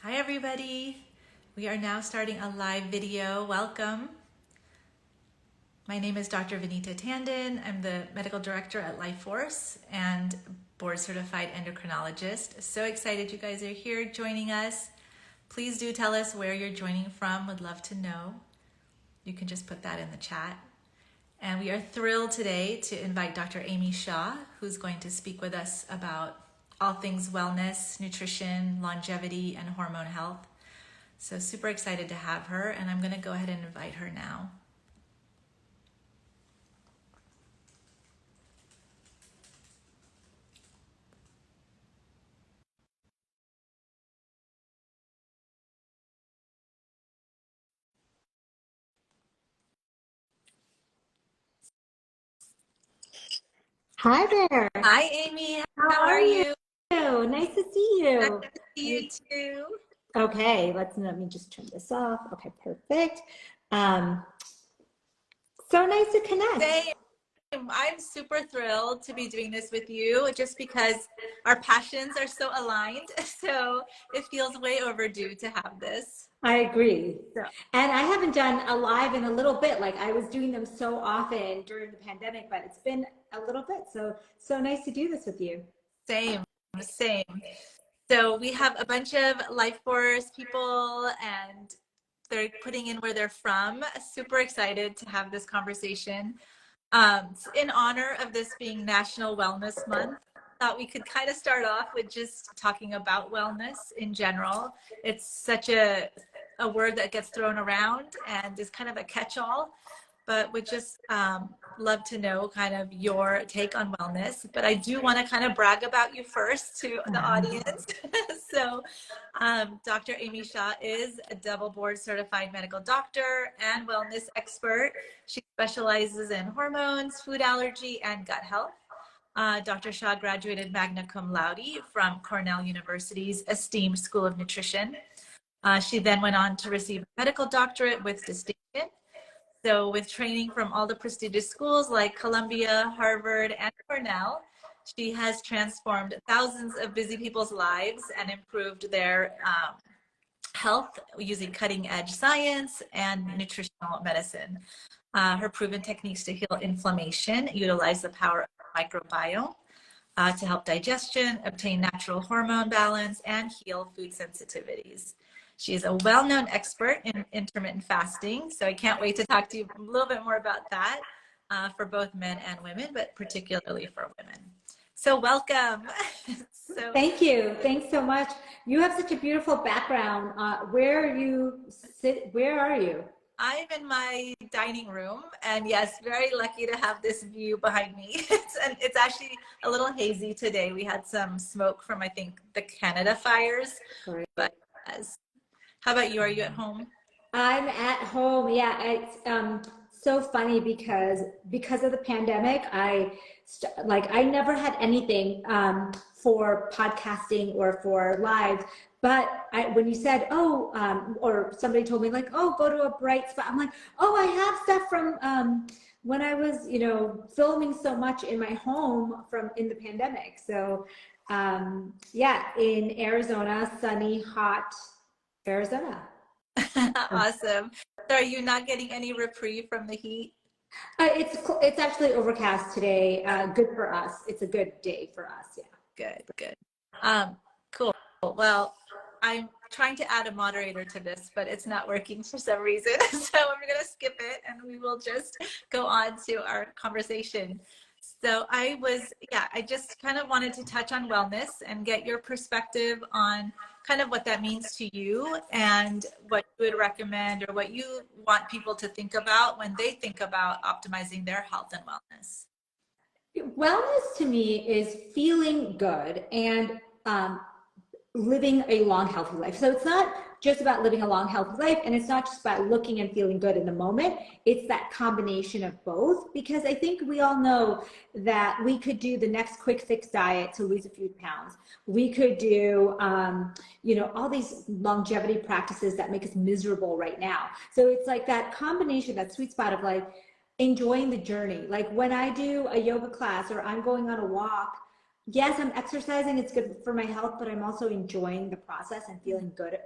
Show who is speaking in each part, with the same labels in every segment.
Speaker 1: Hi everybody. We are now starting a live video. Welcome. My name is Dr. Vinita Tandon. I'm the medical director at Lifeforce and board certified endocrinologist. So excited you guys are here joining us. Please do tell us where you're joining from. Would love to know. You can just put that in the chat. And we are thrilled today to invite Dr. Amy Shah, who's going to speak with us about all things wellness, nutrition, longevity, and hormone health. So super excited to have her, and I'm going to go ahead and invite her now.
Speaker 2: Hi there.
Speaker 1: Hi, Amy.
Speaker 2: How
Speaker 1: How are you?
Speaker 2: Nice to see
Speaker 1: Nice
Speaker 2: you.
Speaker 1: to see you too.
Speaker 2: Okay, let me just turn this off. Okay, perfect. So nice to connect.
Speaker 1: Same. I'm super thrilled to be doing this with you just because our passions are so aligned. So it feels way overdue to have this.
Speaker 2: I agree.
Speaker 1: So,
Speaker 2: And I haven't done a live in a little bit. Like I was doing them so often during the pandemic, but it's been a little bit. So nice to do this with you.
Speaker 1: same. So we have a bunch of Lifeforce people and they're putting in where they're from. Super excited to have this conversation. In honor of this being National Wellness Month, thought we could kind of start off with just talking about wellness in general. It's such a word that gets thrown around and is kind of a catch-all, but would just love to know kind of your take on wellness. But I do want to kind of brag about you first to the audience. So Dr. Amy Shah is a double board certified medical doctor and wellness expert. She specializes in hormones, food allergy, and gut health. Dr. Shah graduated magna cum laude from Cornell University's esteemed School of Nutrition. She then went on to receive a medical doctorate with distinction. So with training from all the prestigious schools like Columbia, Harvard, and Cornell, she has transformed thousands of busy people's lives and improved their health using cutting-edge science and nutritional medicine. Her proven techniques to heal inflammation utilize the power of the microbiome to help digestion, obtain natural hormone balance, and heal food sensitivities. She is a well-known expert in intermittent fasting, so I can't wait to talk to you a little bit more about that for both men and women, but particularly for women. So welcome.
Speaker 2: Thank you. Thanks so much. You have such a beautiful background. Where you sit? Where are you?
Speaker 1: I'm in my dining room, and yes, very lucky to have this view behind me. It's actually a little hazy today. We had some smoke from, I think, the Canada fires.
Speaker 2: Right.
Speaker 1: But how about you? Are you at home?
Speaker 2: I'm at home. Yeah, it's so funny because of the pandemic, I never had anything for podcasting or for live. But when you said, or somebody told me like, oh, go to a bright spot. I'm like, oh, I have stuff from when I was, filming so much in my home in the pandemic. So yeah, in Arizona, sunny, hot Arizona.
Speaker 1: Awesome. So are you not getting any reprieve from the heat?
Speaker 2: It's actually overcast today. Good for us. It's a good day for us. Yeah.
Speaker 1: Good. Cool. Well, I'm trying to add a moderator to this, but it's not working for some reason. So I'm going to skip it and we will just go on to our conversation. So I just kind of wanted to touch on wellness and get your perspective on kind of what that means to you and what you would recommend or what you want people to think about when they think about optimizing their health and wellness.
Speaker 2: Wellness to me is feeling good and living a long, healthy life. So it's not just about living a long, healthy life, and it's not just about looking and feeling good in the moment. It's that combination of both, because I think we all know that we could do the next quick fix diet to lose a few pounds. We could do, all these longevity practices that make us miserable right now. So it's like that combination, that sweet spot of like enjoying the journey. Like when I do a yoga class or I'm going on a walk, yes, I'm exercising, it's good for my health, but I'm also enjoying the process and feeling good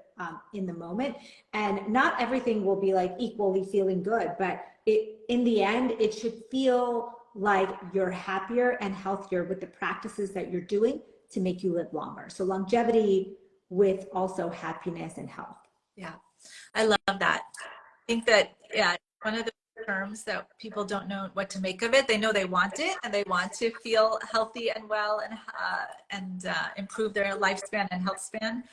Speaker 2: in the moment. And not everything will be like equally feeling good, but in the end, it should feel like you're happier and healthier with the practices that you're doing to make you live longer. So longevity with also happiness and health.
Speaker 1: Yeah, I love that. I think that, yeah, one of the terms that people don't know what to make of it. They know they want it and they want to feel healthy and well and improve their lifespan and health span.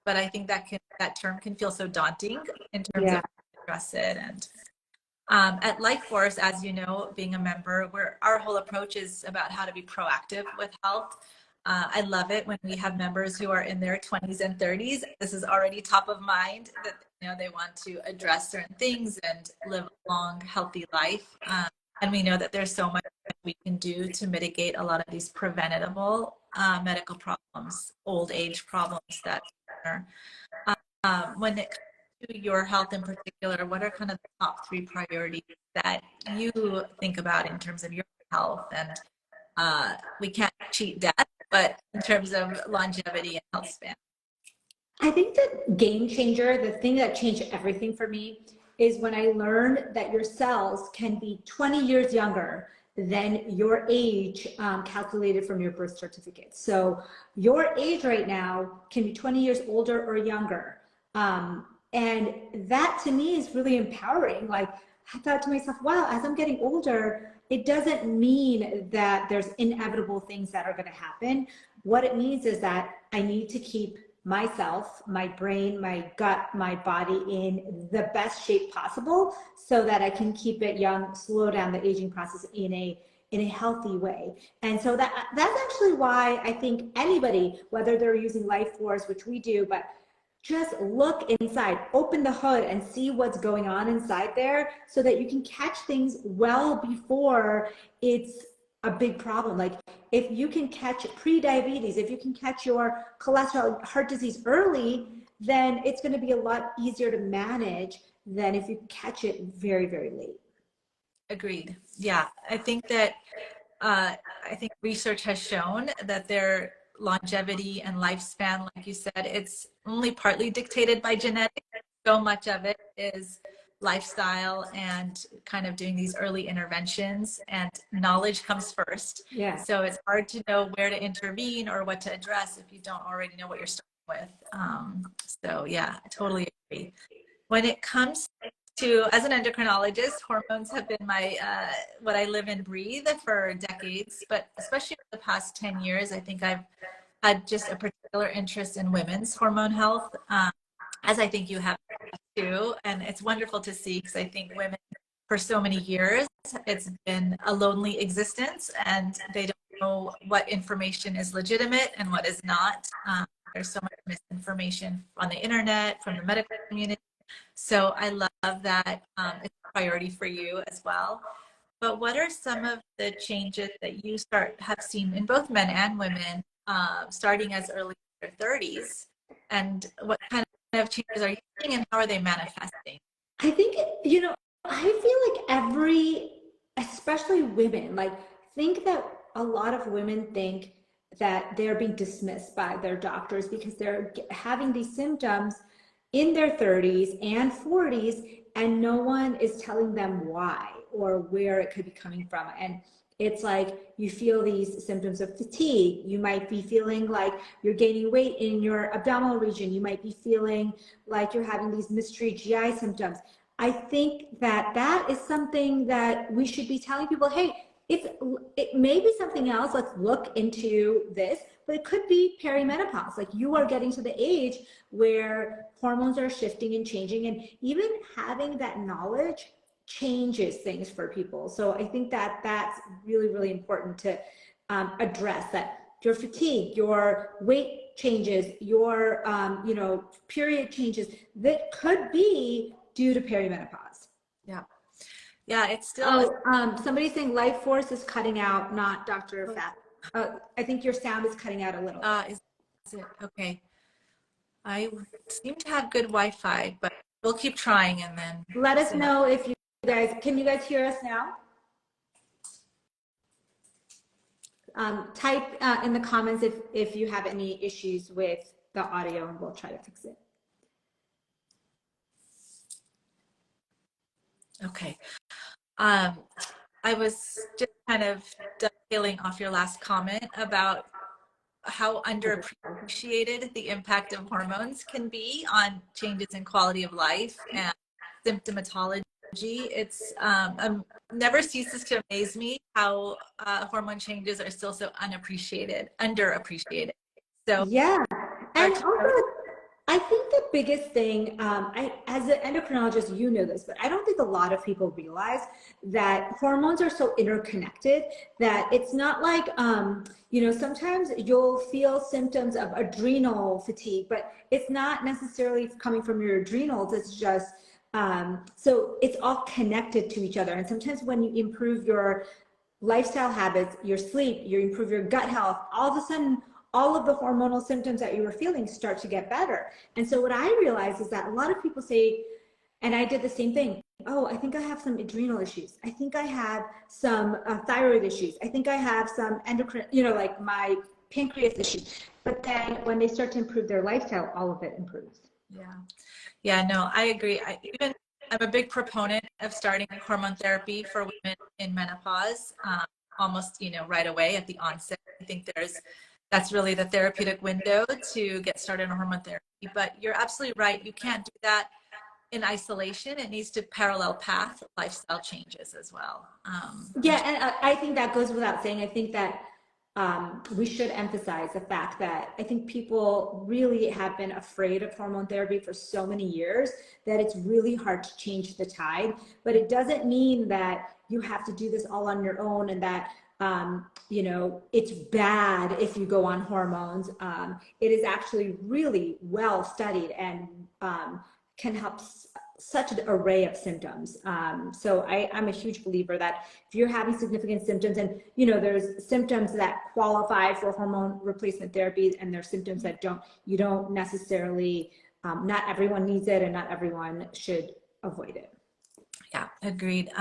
Speaker 1: But I think that term can feel so daunting in terms
Speaker 2: Yeah.
Speaker 1: of address it. And at Lifeforce, as you know, being a member, our whole approach is about how to be proactive with health. I love it when we have members who are in their 20s and 30s. This is already top of mind that they want to address certain things and live a long, healthy life. And we know that there's so much that we can do to mitigate a lot of these preventable medical problems, old age problems that are. When it comes to your health in particular, what are kind of the top 3 priorities that you think about in terms of your health? And we can't cheat death, but in terms of longevity and health span.
Speaker 2: I think the game changer, the thing that changed everything for me, is when I learned that your cells can be 20 years younger than your age calculated from your birth certificate. So your age right now can be 20 years older or younger. And that to me is really empowering. Like, I thought to myself, wow, as I'm getting older, it doesn't mean that there's inevitable things that are going to happen. What it means is that I need to keep myself, my brain, my gut, my body in the best shape possible so that I can keep it young, slow down the aging process in a healthy way. And so that's actually why I think anybody, whether they're using Lifeforce, which we do, but just look inside, open the hood and see what's going on inside there so that you can catch things well before it's a big problem. Like if you can catch pre-diabetes, if you can catch your cholesterol, heart disease early, then it's going to be a lot easier to manage than if you catch it very, very late.
Speaker 1: Agreed. Yeah, I think that research has shown that their longevity and lifespan, like you said, it's only partly dictated by genetics. So much of it is lifestyle and kind of doing these early interventions, and knowledge comes first.
Speaker 2: Yeah.
Speaker 1: So it's hard to know where to intervene or what to address if you don't already know what you're starting with. So yeah, I totally agree. When it comes to, as an endocrinologist, hormones have been my what I live and breathe for decades, but especially in the past 10 years, I think I've had just a particular interest in women's hormone health, as I think you have too. And it's wonderful to see because I think women, for so many years, it's been a lonely existence and they don't know what information is legitimate and what is not. There's so much misinformation on the internet, from the medical community. So I love that it's a priority for you as well. But what are some of the changes that you have seen in both men and women, starting as early as their 30s? And what kind of changes are you seeing and how are they manifesting?
Speaker 2: I think, I feel like especially women, like think that a lot of women think that they're being dismissed by their doctors because they're having these symptoms in their 30s and 40s and no one is telling them why or where it could be coming from. And it's like you feel these symptoms of fatigue. You might be feeling like you're gaining weight in your abdominal region. You might be feeling like you're having these mystery GI symptoms. I think that is something that we should be telling people, hey, it may be something else. Let's look into this, but it could be perimenopause. Like you are getting to the age where hormones are shifting and changing, and even having that knowledge changes things for people. So I think that that's really, really important to address that. Your fatigue, your weight changes, your period changes that could be due to perimenopause.
Speaker 1: Yeah. Yeah, it's still.
Speaker 2: Somebody's saying Lifeforce is cutting out, not Dr. Fat. I think your sound is cutting out a little.
Speaker 1: Is it? Okay. I seem to have good Wi-Fi, but we'll keep trying and then.
Speaker 2: Let us know if can you guys hear us now? Type in the comments if you have any issues with the audio, and we'll try to fix it.
Speaker 1: Okay. I was just kind of dovetailing off your last comment about how underappreciated the impact of hormones can be on changes in quality of life and symptomatology. It's never ceases to amaze me how hormone changes are still so underappreciated. So
Speaker 2: Yeah,
Speaker 1: hard
Speaker 2: and
Speaker 1: to
Speaker 2: also
Speaker 1: notice.
Speaker 2: I think the biggest thing, as an endocrinologist, you know this, but I don't think a lot of people realize that hormones are so interconnected that it's not like, sometimes you'll feel symptoms of adrenal fatigue, but it's not necessarily coming from your adrenals. It's just, so it's all connected to each other. And sometimes when you improve your lifestyle habits, your sleep, you improve your gut health, all of a sudden, all of the hormonal symptoms that you were feeling start to get better. And so what I realized is that a lot of people say, and I did the same thing, oh, I think I have some adrenal issues. I think I have some thyroid issues. I think I have some endocrine, like my pancreas issues. But then when they start to improve their lifestyle, all of it improves.
Speaker 1: Yeah. Yeah, no, I agree. I'm a big proponent of starting hormone therapy for women in menopause, almost, right away at the onset. I think that's really the therapeutic window to get started on hormone therapy. But you're absolutely right. You can't do that in isolation. It needs to parallel path lifestyle changes as well.
Speaker 2: Yeah, and I think that goes without saying. I think that we should emphasize the fact that I think people really have been afraid of hormone therapy for so many years that it's really hard to change the tide. But it doesn't mean that you have to do this all on your own, and that it's bad if you go on hormones. It is actually really well studied and can help such an array of symptoms. So I'm a huge believer that if you're having significant symptoms, and there's symptoms that qualify for hormone replacement therapy, and there's symptoms that you don't necessarily, not everyone needs it, and not everyone should avoid it.
Speaker 1: Yeah, agreed.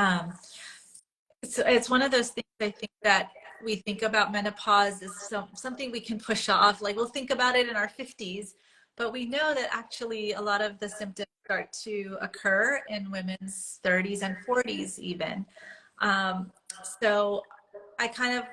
Speaker 1: It's one of those things I think that we think about menopause as something we can push off. Like we'll think about it in our 50s, but we know that actually a lot of the symptoms start to occur in women's 30s and 40s even. So I kind of,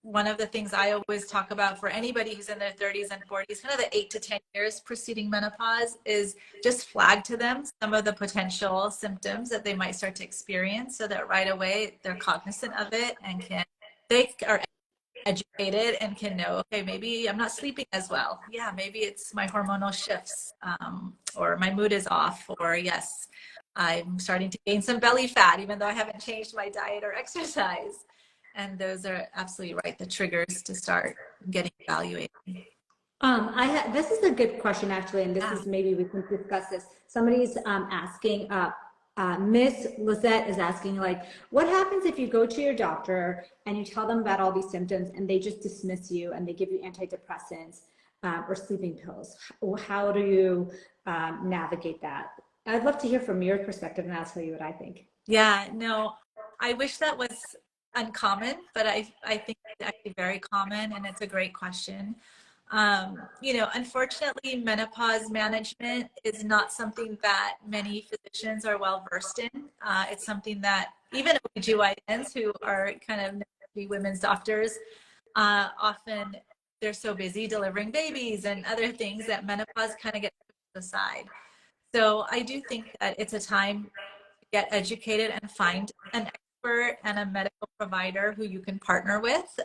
Speaker 1: one of the things I always talk about for anybody who's in their 30s and 40s, kind of the 8 to 10 years preceding menopause, is just flag to them some of the potential symptoms that they might start to experience, so that right away they're cognizant of it and they are educated and can know, okay, maybe I'm not sleeping as well. Yeah, maybe it's my hormonal shifts, or my mood is off, or yes, I'm starting to gain some belly fat, even though I haven't changed my diet or exercise. And those are absolutely right, the triggers to start getting evaluated.
Speaker 2: This is a good question actually, and this
Speaker 1: Yeah.
Speaker 2: is, maybe we can discuss this. Somebody's asking, Miss Lizette is asking, like, what happens if you go to your doctor and you tell them about all these symptoms and they just dismiss you and they give you antidepressants or sleeping pills? How do you navigate that? I'd love to hear from your perspective, and I'll tell you what I think.
Speaker 1: Yeah, no, I wish that was uncommon, but I think it's actually very common, and it's a great question. Unfortunately, menopause management is not something that many physicians are well versed in. It's something that even OBGYNs, who are kind of women's doctors, often they're so busy delivering babies and other things that menopause kind of gets pushed aside. So I do think that it's a time to get educated and find an expert and a medical provider who you can partner with,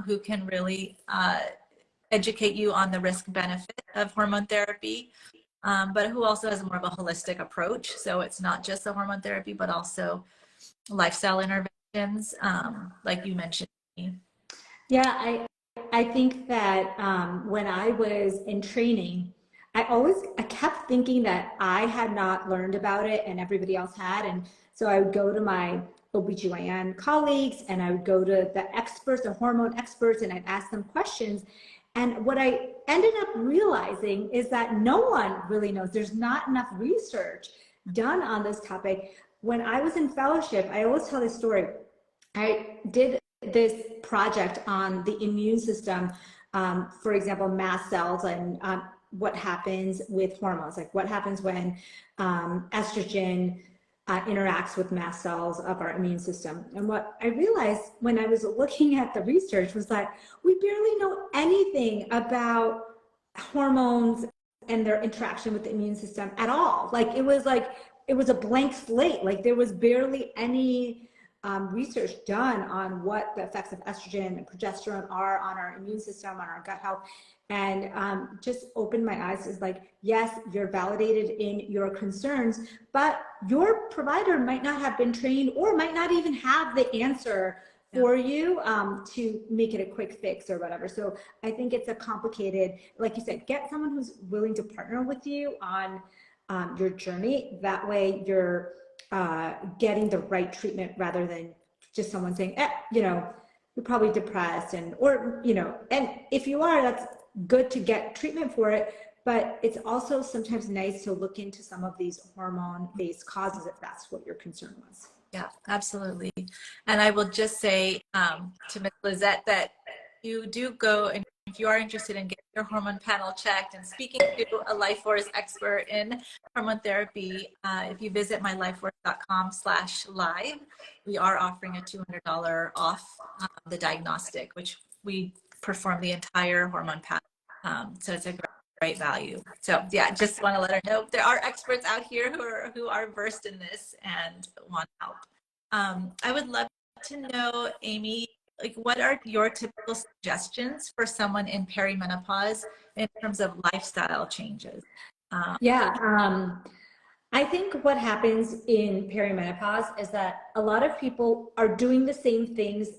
Speaker 1: who can really educate you on the risk benefit of hormone therapy, but who also has more of a holistic approach. So it's not just the hormone therapy, but also lifestyle interventions, like you mentioned.
Speaker 2: Yeah, I think that when I was in training, I kept thinking that I had not learned about it and everybody else had. And so I would go to my OBGYN colleagues, and I would go to the experts, the hormone experts, and I'd ask them questions. And what I ended up realizing is that no one really knows. There's not enough research done on this topic. When I was in fellowship, I always tell this story. I did this project on the immune system, for example, mast cells, and what happens with hormones, like what happens when estrogen interacts with mast cells of our immune system. And what I realized when I was looking at the research was that we barely know anything about hormones and their interaction with the immune system at all. Like it was a blank slate. Like there was barely any research done on what the effects of estrogen and progesterone are on our immune system, on our gut health. And just opened my eyes. Is like, yes, you're validated in your concerns, but your provider might not have been trained or might not even have the answer for you to make it a quick fix or whatever. So I think it's a complicated, like you said, get someone who's willing to partner with you on your journey. That way you're getting the right treatment rather than just someone saying, you're probably depressed, and if you are, that's good to get treatment for it. But it's also sometimes nice to look into some of these hormone-based causes if that's what your concern was.
Speaker 1: Yeah, absolutely. And I will just say to Ms. Lizette that you do go, and if you are interested in getting your hormone panel checked and speaking to a Lifeforce expert in hormone therapy, if you visit mylifeforce.com/live, we are offering a $200 off the diagnostic, which we perform the entire hormone panel. So it's a great value. So yeah, just want to let her know there are experts out here who are versed in this and want help. I would love to know, Amy, like what are your typical suggestions for someone in perimenopause in terms of lifestyle changes?
Speaker 2: I think what happens in perimenopause is that a lot of people are doing the same things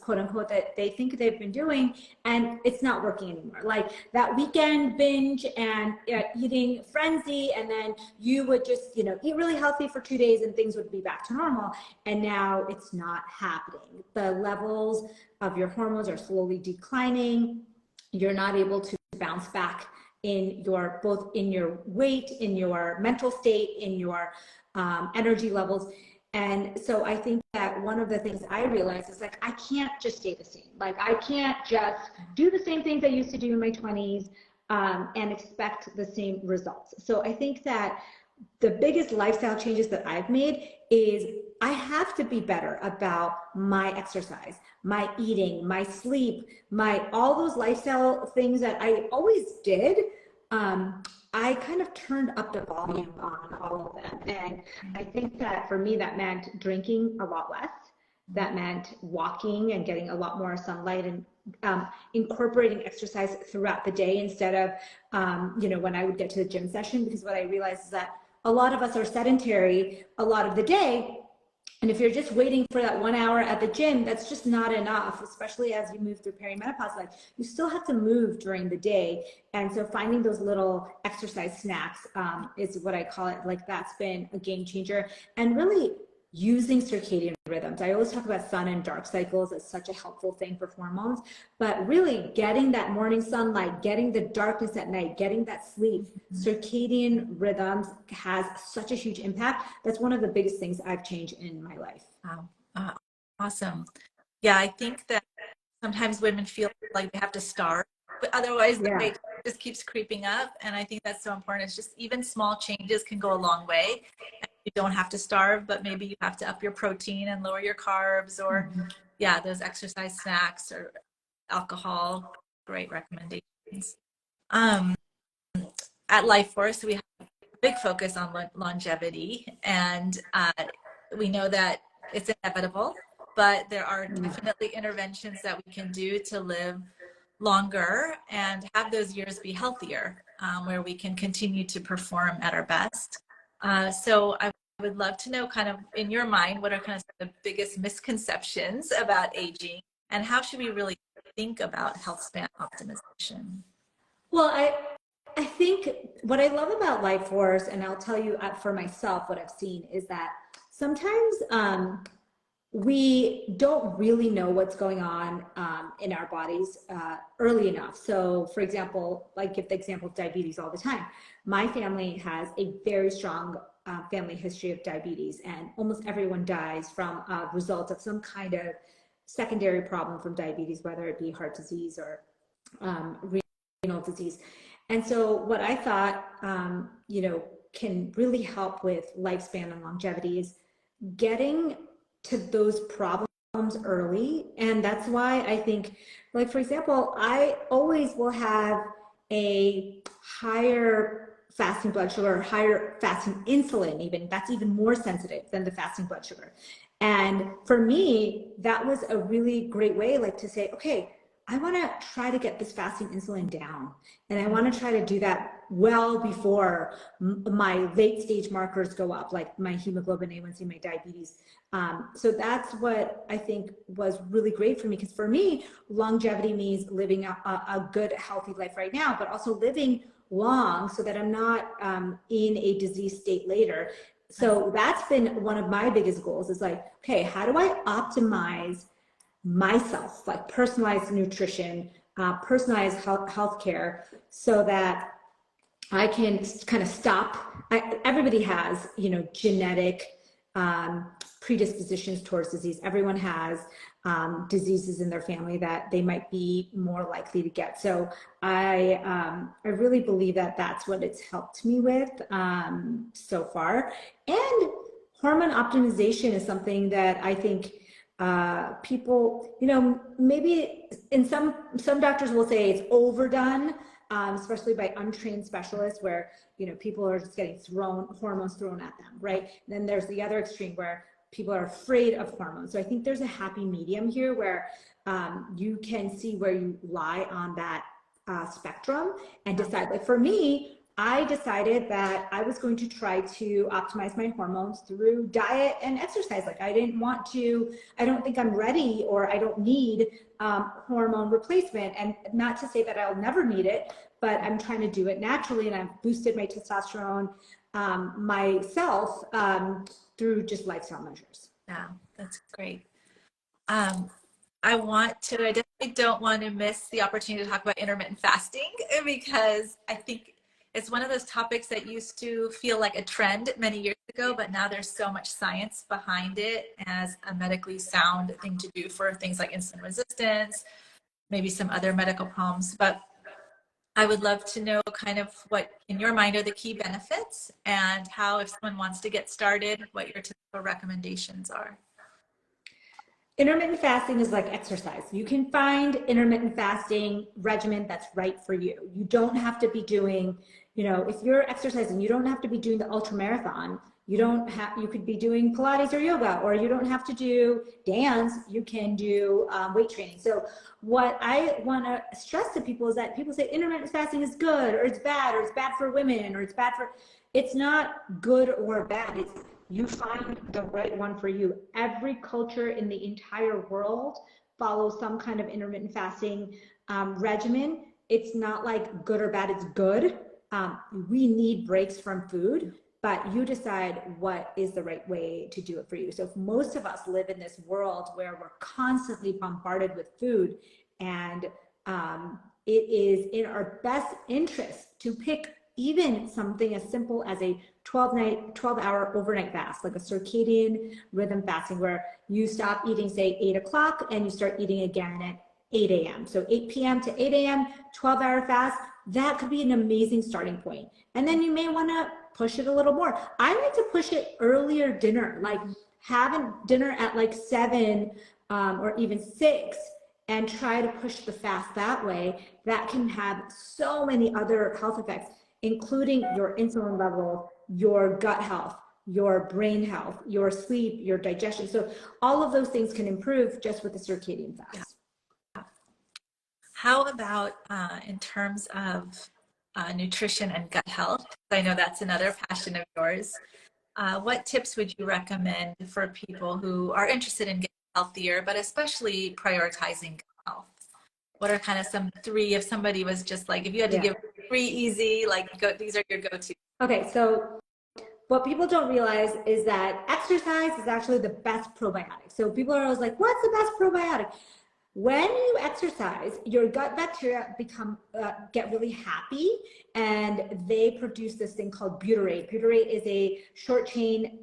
Speaker 2: quote unquote, that they think they've been doing, and it's not working anymore. Like that weekend binge and eating frenzy, and then you would just, eat really healthy for 2 days and things would be back to normal. And now it's not happening. The levels of your hormones are slowly declining. You're not able to bounce back in both in your weight, in your mental state, in your energy levels. And so I think that one of the things I realized is like, I can't just stay the same. Like I can't just do the same things I used to do in my 20s and expect the same results. So I think that the biggest lifestyle changes that I've made is I have to be better about my exercise, my eating, my sleep, all those lifestyle things that I always did. I kind of turned up the volume on all of them. And I think that for me, that meant drinking a lot less. That meant walking and getting a lot more sunlight, and incorporating exercise throughout the day instead of, when I would get to the gym session, because what I realized is that a lot of us are sedentary a lot of the day. And if you're just waiting for that 1 hour at the gym, that's just not enough, especially as you move through perimenopause. Like you still have to move during the day. And so finding those little exercise snacks is what I call it. Like that's been a game changer. And really using circadian rhythms. I always talk about sun and dark cycles as such a helpful thing for hormones, but really getting that morning sunlight, getting the darkness at night, getting that sleep, circadian rhythms has such a huge impact. That's one of the biggest things I've changed in my life.
Speaker 1: Wow. Awesome. Yeah, I think that sometimes women feel like they have to starve, but otherwise the weight just keeps creeping up. And I think that's so important. It's just even small changes can go a long way. You don't have to starve, but maybe you have to up your protein and lower your carbs, or those exercise snacks or alcohol. Great recommendations. At Lifeforce, we have a big focus on longevity, and we know that it's inevitable, but there are definitely interventions that we can do to live longer and have those years be healthier, where we can continue to perform at our best. So I would love to know, kind of in your mind, what are kind of the biggest misconceptions about aging, and how should we really think about health span optimization?
Speaker 2: Well, I think what I love about Lifeforce, and I'll tell you for myself what I've seen, is that sometimes we don't really know what's going on in our bodies early enough. So for example, I give the example of diabetes all the time. My family has a very strong family history of diabetes, and almost everyone dies from a result of some kind of secondary problem from diabetes, whether it be heart disease or renal disease. And so what I thought, can really help with lifespan and longevity is getting to those problems early. And that's why I think, like, for example, I always will have a higher fasting blood sugar, higher fasting insulin, even that's even more sensitive than the fasting blood sugar. And for me, that was a really great way, like, to say, okay, I want to try to get this fasting insulin down. And I want to try to do that well before my late stage markers go up, like my hemoglobin A1C, my diabetes. So that's what I think was really great for me, because for me, longevity means living a good, healthy life right now, but also living long so that I'm not in a disease state later. So that's been one of my biggest goals, is like, okay, how do I optimize myself, like personalized nutrition, personalized healthcare, so that I can kind of stop. Everybody has, genetic predispositions towards disease. Everyone has diseases in their family that they might be more likely to get. So I really believe that that's what it's helped me with so far. And hormone optimization is something that I think people, maybe in some doctors will say it's overdone, especially by untrained specialists, where, people are just getting hormones thrown at them, right? And then there's the other extreme where people are afraid of hormones. So I think there's a happy medium here where you can see where you lie on that spectrum and decide. Like, for me, I decided that I was going to try to optimize my hormones through diet and exercise. Like, I don't think I'm ready, or I don't need hormone replacement. And not to say that I'll never need it, but I'm trying to do it naturally. And I've boosted my testosterone myself through just lifestyle measures.
Speaker 1: Yeah, that's great. I definitely don't want to miss the opportunity to talk about intermittent fasting, because I think it's one of those topics that used to feel like a trend many years ago, but now there's so much science behind it as a medically sound thing to do for things like insulin resistance, maybe some other medical problems. But I would love to know kind of what in your mind are the key benefits, and how, if someone wants to get started, what your typical recommendations are.
Speaker 2: Intermittent fasting is like exercise. You can find intermittent fasting regimen that's right for you. You don't have to be doing, if you're exercising, you don't have to be doing the ultra marathon. You could be doing Pilates or yoga, or you don't have to do dance. You can do weight training. So what I want to stress to people is that people say intermittent fasting is good, or it's bad, or it's bad for women, or it's not good or bad. You find the right one for you. Every culture in the entire world follows some kind of intermittent fasting regimen. It's not like good or bad, it's good. We need breaks from food, but you decide what is the right way to do it for you. So if most of us live in this world where we're constantly bombarded with food, and it is in our best interest to pick even something as simple as a 12-hour overnight fast, like a circadian rhythm fasting, where you stop eating, say, 8 o'clock, and you start eating again at 8 a.m. So 8 p.m. to 8 a.m., 12-hour fast, that could be an amazing starting point. And then you may want to push it a little more. I like to push it earlier dinner, like having dinner at like 7 or even 6, and try to push the fast that way. That can have so many other health effects, including your insulin level, your gut health, your brain health, your sleep, your digestion. So all of those things can improve just with the circadian fast.
Speaker 1: Yeah. How about in terms of nutrition and gut health? I know that's another passion of yours. What tips would you recommend for people who are interested in getting healthier, but especially prioritizing gut health? What are kind of some 3, if somebody was just like, if you had to give 3 easy, these are your go-to?
Speaker 2: Okay, so what people don't realize is that exercise is actually the best probiotic. So people are always like, what's the best probiotic? When you exercise, your gut bacteria get really happy, and they produce this thing called butyrate. Butyrate is a short chain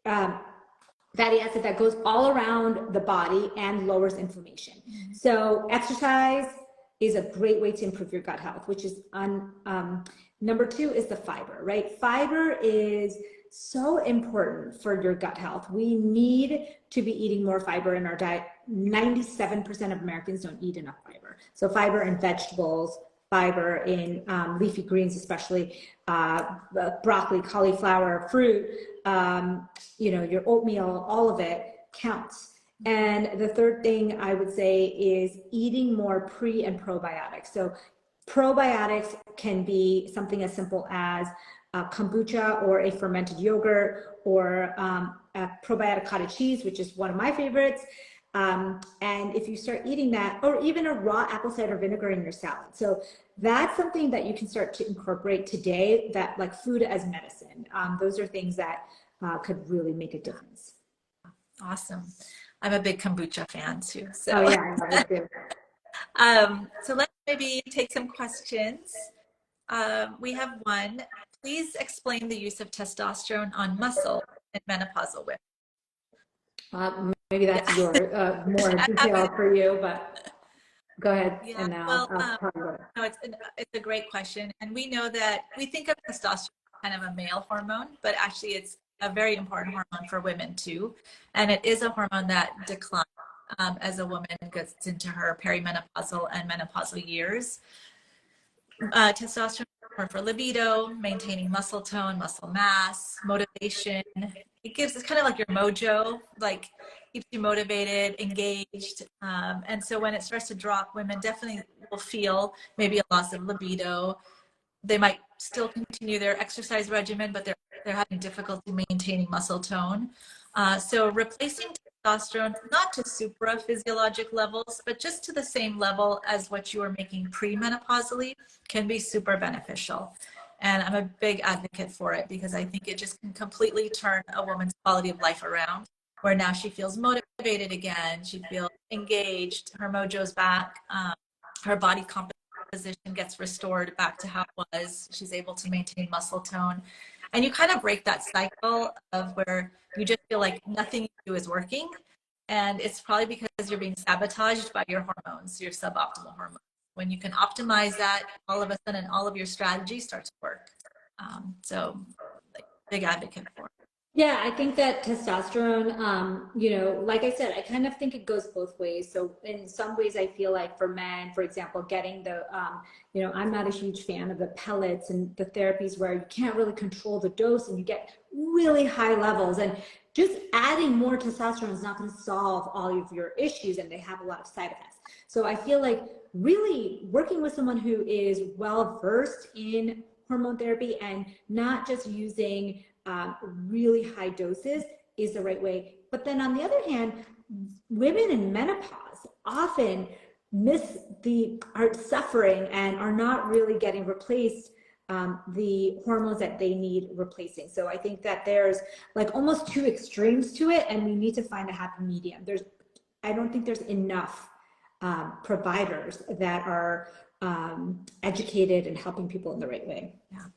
Speaker 2: fatty acid that goes all around the body and lowers inflammation. So exercise is a great way to improve your gut health, which is number two is the fiber, right? Fiber is so important for your gut health. We need to be eating more fiber in our diet. 97% of Americans don't eat enough fiber. So fiber in vegetables, fiber in leafy greens, especially broccoli, cauliflower, fruit, your oatmeal, all of it counts. And the third thing I would say is eating more pre and probiotics. So probiotics can be something as simple as kombucha or a fermented yogurt, or a probiotic cottage cheese, which is one of my favorites. And if you start eating that, or even a raw apple cider vinegar in your salad. So that's something that you can start to incorporate today, that like food as medicine. Those are things that could really make a difference.
Speaker 1: Awesome. I'm a big kombucha fan too. So.
Speaker 2: Oh yeah, I love it too.
Speaker 1: So let's maybe take some questions. We have one. Please explain the use of testosterone on muscle in menopausal women.
Speaker 2: Maybe that's your more detail for you, but go ahead.
Speaker 1: Yeah,
Speaker 2: And now
Speaker 1: well,
Speaker 2: no,
Speaker 1: it's a great question. And we know that we think of testosterone as kind of a male hormone, but actually it's a very important hormone for women too. And it is a hormone that declines as a woman gets into her perimenopausal and menopausal years. Testosterone is for libido, maintaining muscle tone, muscle mass, motivation. It's kind of like your mojo, like keeps you motivated, engaged. And so when it starts to drop, women definitely will feel maybe a loss of libido. They might still continue their exercise regimen, but they're having difficulty maintaining muscle tone. So replacing testosterone, not to supraphysiologic levels, but just to the same level as what you were making premenopausally, can be super beneficial. And I'm a big advocate for it because I think it just can completely turn a woman's quality of life around, where now she feels motivated again, she feels engaged, her mojo's back, her body composition gets restored back to how it was, she's able to maintain muscle tone. And you kind of break that cycle of where you just feel like nothing you do is working. And it's probably because you're being sabotaged by your hormones, your suboptimal hormones. When you can optimize that, all of a sudden all of your strategies start to work. So big advocate for it.
Speaker 2: Yeah, I think that testosterone, like I said, I kind of think it goes both ways. So in some ways, I feel like for men, for example, getting the, I'm not a huge fan of the pellets and the therapies where you can't really control the dose and you get really high levels. And just adding more testosterone is not going to solve all of your issues, and they have a lot of side effects. So I feel like really working with someone who is well versed in hormone therapy and not just using really high doses is the right way. But then on the other hand, women in menopause often are suffering and are not really getting replaced the hormones that they need replacing. So I think that there's like almost two extremes to it, and we need to find a happy medium. I don't think there's enough providers that are educated and helping people in the right way.
Speaker 1: Yeah.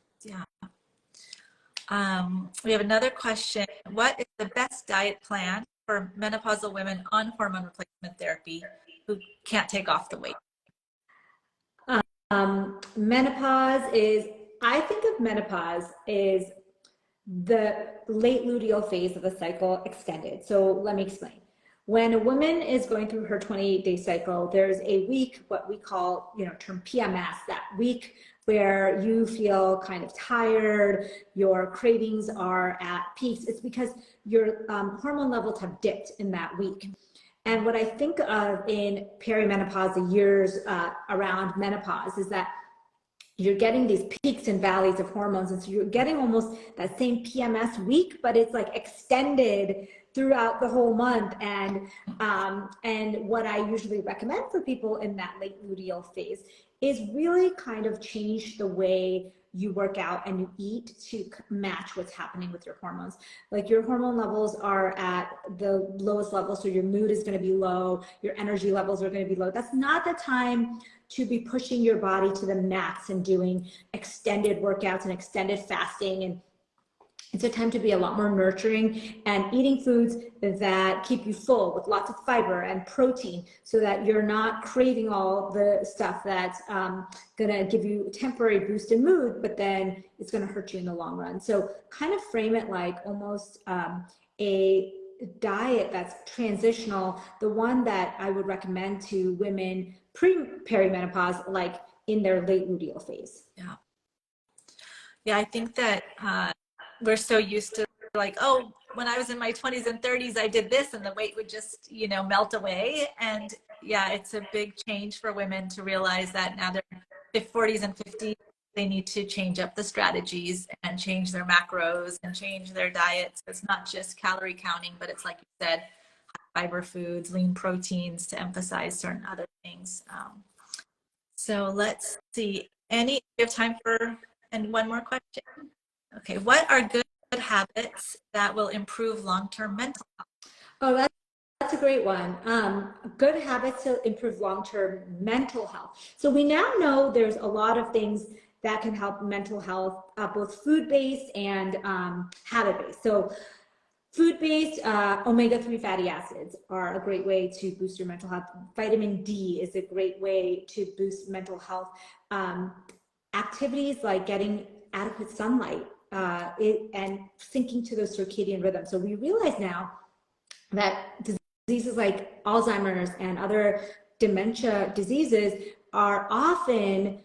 Speaker 1: We have another question. What is the best diet plan for menopausal women on hormone replacement therapy who can't take off the weight?
Speaker 2: I think of menopause is the late luteal phase of the cycle extended. So let me explain. When a woman is going through her 28-day cycle, there's a week, what we call, term PMS, that week where you feel kind of tired, your cravings are at peaks. It's because your hormone levels have dipped in that week. And what I think of in perimenopause, the years around menopause, is that you're getting these peaks and valleys of hormones. And so you're getting almost that same PMS week, but it's like extended throughout the whole month. And what I usually recommend for people in that late luteal phase is really kind of change the way you work out and you eat to match what's happening with your hormones. Like your hormone levels are at the lowest level, so your mood is going to be low, your energy levels are going to be low. That's not the time to be pushing your body to the max and doing extended workouts and extended fasting. And it's a time to be a lot more nurturing and eating foods that keep you full with lots of fiber and protein, so that you're not craving all the stuff that's going to give you a temporary boost in mood, but then it's going to hurt you in the long run. So kind of frame it like almost a diet that's transitional, the one that I would recommend to women perimenopause, like in their late luteal phase.
Speaker 1: Yeah. Yeah, I think that we're so used to like, oh, when I was in my 20s and 30s, I did this and the weight would just, melt away. And yeah, it's a big change for women to realize that now they're in 40s and 50s, they need to change up the strategies and change their macros and change their diets. It's not just calorie counting, but it's like you said, fiber foods, lean proteins to emphasize certain other things. So let's see. We have time for one more question. Okay, what are good habits that will improve long-term mental health?
Speaker 2: Oh, that's a great one. Good habits to improve long-term mental health. So we now know there's a lot of things that can help mental health, both food-based and habit-based. So food-based omega-3 fatty acids are a great way to boost your mental health. Vitamin D is a great way to boost mental health. Activities like getting adequate sunlight and syncing to those circadian rhythms. So we realize now that diseases like Alzheimer's and other dementia diseases are often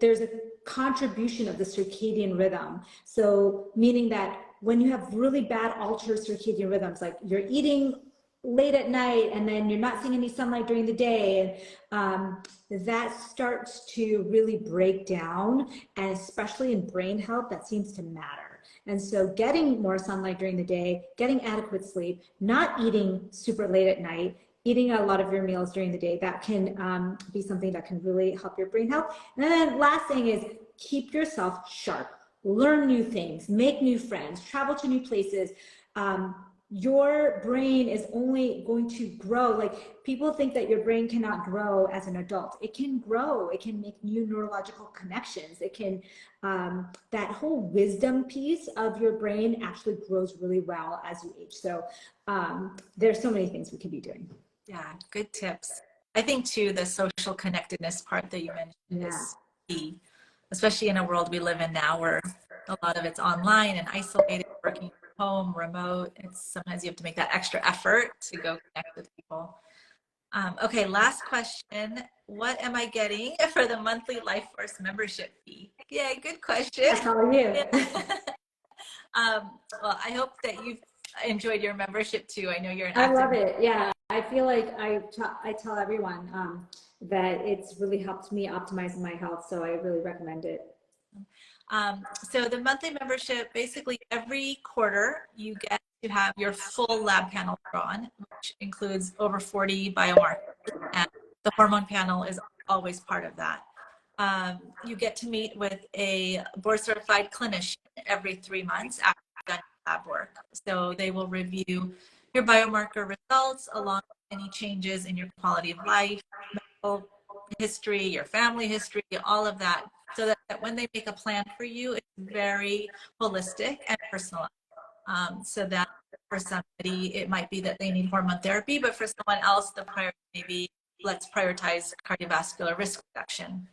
Speaker 2: there's a contribution of the circadian rhythm. So meaning that when you have really bad altered circadian rhythms, like you're eating late at night and then you're not seeing any sunlight during the day, and that starts to really break down, and especially in brain health, that seems to matter. And so getting more sunlight during the day, getting adequate sleep, not eating super late at night, eating a lot of your meals during the day, that can be something that can really help your brain health. And then last thing is keep yourself sharp, learn new things, make new friends, travel to new places. Your brain is only going to grow. Like, people think that your brain cannot grow as an adult. It can grow. It can make new neurological connections. It can, that whole wisdom piece of your brain actually grows really well as you age. So there's so many things we could be doing.
Speaker 1: Yeah, good tips. I think too, the social connectedness part that you mentioned is key, especially in a world we live in now where a lot of it's online and isolated, working home, remote. Sometimes you have to make that extra effort to go connect with people. Okay, last question. What am I getting for the monthly Lifeforce membership fee? Yeah, good question.
Speaker 2: That's all you.
Speaker 1: Well, I hope that you've enjoyed your membership too. I know you're an
Speaker 2: active. I love it. Yeah, I feel like I tell everyone that it's really helped me optimize my health, so I really recommend it.
Speaker 1: So the monthly membership, basically every quarter you get to have your full lab panel drawn, which includes over 40 biomarkers, and the hormone panel is always part of that. You get to meet with a board certified clinician every 3 months after you've done lab work. So they will review your biomarker results along with any changes in your quality of life, medical history, your family history, all of that, so that when they make a plan for you, it's very holistic and personalized. So that for somebody, it might be that they need hormone therapy, but for someone else, the priority maybe let's prioritize cardiovascular risk reduction.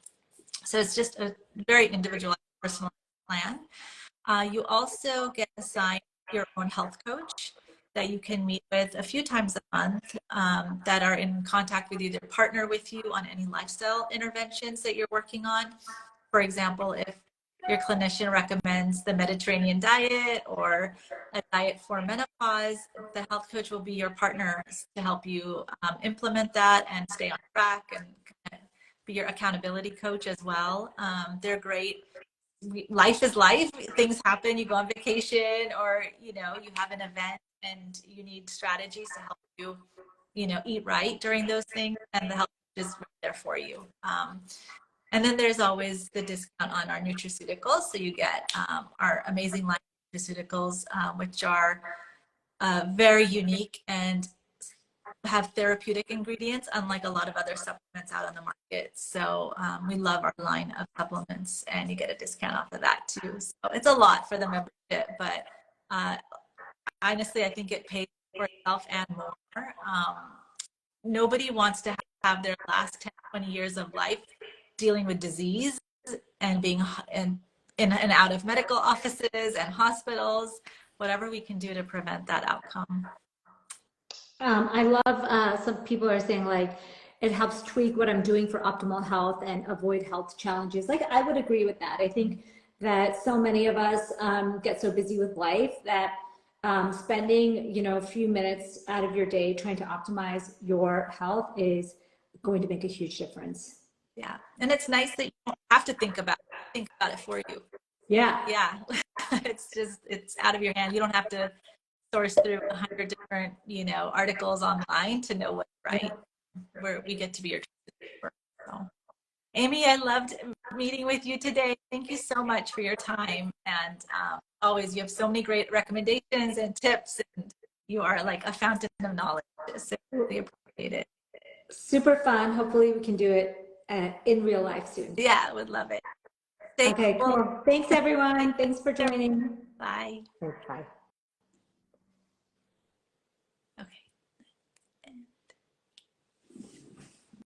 Speaker 1: So it's just a very individualized, personal plan. You also get assigned your own health coach that you can meet with a few times a month, that are in contact with you, they partner with you on any lifestyle interventions that you're working on. For example, if your clinician recommends the Mediterranean diet or a diet for menopause, the health coach will be your partner to help you implement that and stay on track, and be your accountability coach as well. They're great. Life is life. Things happen. You go on vacation, or you have an event and you need strategies to help you eat right during those things, and the health is right there for you. And then there's always the discount on our nutraceuticals. So you get our amazing line of nutraceuticals, which are very unique and have therapeutic ingredients, unlike a lot of other supplements out on the market. So we love our line of supplements, and you get a discount off of that too. So it's a lot for the membership, but honestly, I think it pays for itself and more. Nobody wants to have their last 10, 20 years of life dealing with disease and being in and out of medical offices and hospitals. Whatever we can do to prevent that outcome.
Speaker 2: I love some people are saying like it helps tweak what I'm doing for optimal health and avoid health challenges. Like I would agree with that. I think that so many of us get so busy with life that spending, you know, a few minutes out of your day trying to optimize your health is going to make a huge difference.
Speaker 1: Yeah, and it's nice that you don't have to think about it for you.
Speaker 2: Yeah.
Speaker 1: It's out of your hand. You don't have to source through 100 different, articles online to know what's right. Where we get to be your expert. So, Amy, I loved meeting with you today. Thank you so much for your time. And always, you have so many great recommendations and tips, and you are like a fountain of knowledge. So really appreciate it.
Speaker 2: Super fun. Hopefully we can do it in real life soon.
Speaker 1: Yeah, would love it.
Speaker 2: Okay, cool. Thanks everyone. Thanks for joining.
Speaker 1: Bye.
Speaker 2: Bye.